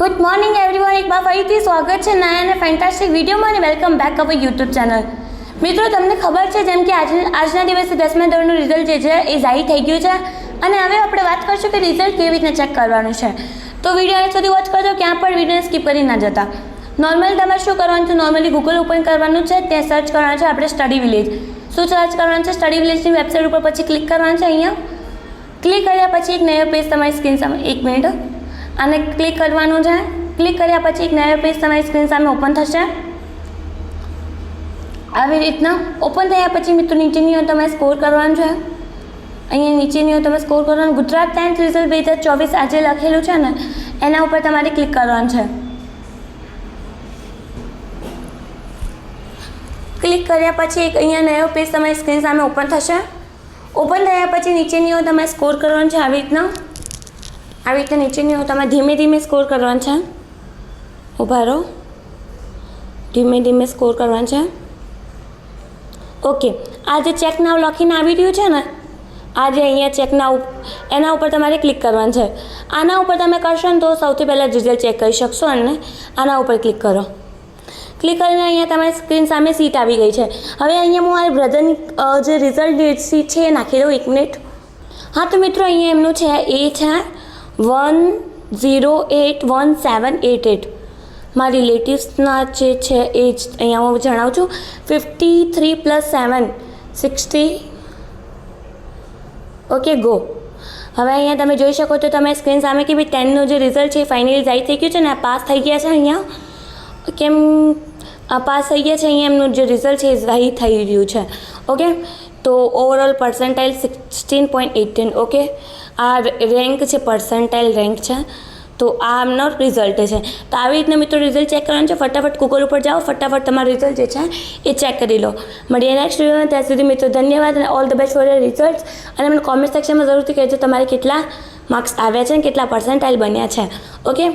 Good morning everyone, એક બાર ફરીથી સ્વાગત છે નયા અને ફેન્ટાસ્ટિક વિડીયોમાં અને welcome back our YouTube channel. મિત્રો, તમને ખબર છે જેમ કે આજના દિવસે 10મા ધોરણનું રિઝલ્ટ જે છે એ જાહેર થઈ ગયું છે અને હવે આપણે વાત કરીશું કે રિઝલ્ટ કેવી રીતના ચેક કરવાનું છે. તો વિડીયો અહીં સુધી વોચ કરજો, ક્યાં પણ વિડીયોને સ્કીપ કરી ના જતા. નોર્મલી તમારે શું કરવાનું છે, નોર્મલી ગૂગલ ઓપન કરવાનું છે, ત્યાં સર્ચ કરવાનું છે આપણે સ્ટડી વિલેજ. શું સર્ચ કરવાનું છે? સ્ટડી વિલેજની વેબસાઇટ ઉપર પછી ક્લિક કરવાનું છે. અહીંયા ક્લિક કર્યા પછી એક નવો પેજ તમારી સ્ક્રીન સામે, એક મિનિટ, આને ક્લિક કરવાનું છે. ક્લિક કર્યા પછી એક નવો પેજ તમારી સ્ક્રીન સામે ઓપન થશે. આવી રીતના ઓપન થયા પછી મિત્રો નીચેની ઓર તમારે સ્કોર કરવાનું છે. અહીંયા નીચેની ઓર તમે સ્કોર કરવાનું, ગુજરાત 10th રિઝલ્ટ 2024 આજે લખેલું છે ને એના ઉપર તમારે ક્લિક કરવાનું છે. ક્લિક કર્યા પછી એક અહીંયા નવો પેજ તમારી સ્ક્રીન સામે ઓપન થશે. ઓપન થયા પછી નીચેની ઓર તમારે સ્કોર કરવાનું છે. આવી રીતે નીચેની ઓર તમારે ધીમે ધીમે સ્કોર કરવાનું છે. ઊભા રહો, ધીમે ધીમે સ્કોર કરવાનું છે. ઓકે, આ જે ચેક નાવ લખીને આવી રહ્યું છે ને, આ જે અહીંયા ચેક નાવ, એના ઉપર તમારે ક્લિક કરવાનું છે. આના ઉપર તમે કરશો ને તો સૌથી પહેલાં રિઝલ્ટ ચેક કરી શકશો અને આના ઉપર ક્લિક કરો. ક્લિક કરીને અહીંયા તમારી સ્ક્રીન સામે સીટ આવી ગઈ છે. હવે અહીંયા હું મારી બ્રધરની જે રિઝલ્ટ ડેટ સીટ છે એ નાખી દઉં. 1 મિનિટ. હા તો મિત્રો, અહીંયા એમનું છે એ છે 108178. મારા રિલેટિવ્સના જે છે એ જ અહીંયા હું જણાવું છું. 53 + 7 60. Okay, go. હવે અહીંયા તમે જોઈ શકો તો તમે સ્ક્રીન સામે કે ભાઈ 10નું જે રિઝલ્ટ છે એ ફાઇનલી જાહેર થઈ ગયું છે ને, આ પાસ થઈ ગયા છે. અહીંયા કેમ આ પાસ થઈ ગયા છે, અહીંયા એમનું જે રિઝલ્ટ છે એ જાહેર થઈ રહ્યું છે. ઓકે, તો ઓવરઓલ પર્સન્ટાઇલ 16.18. ઓકે, આ રેન્ક છે, પર્સન્ટાઇલ રેન્ક છે. તો આ એમનો રિઝલ્ટ છે. તો આવી રીતના મિત્રો રિઝલ્ટ ચેક કરવાનું છે. ફટાફટ ગૂગલ ઉપર જાઓ, ફટાફટ તમારું રિઝલ્ટ જે છે એ ચેક કરી લો. મળીએ નેક્સ્ટ વિડીયોમાં. ત્યાં સુધી મિત્રો ધન્યવાદ અને all the best for year result. અને મને કોમેન્ટ સેક્શનમાં જરૂરથી કહેજો તમારે કેટલા માર્ક્સ આવ્યા છે અને કેટલા પર્સન્ટાઇલ બન્યા છે. ઓકે.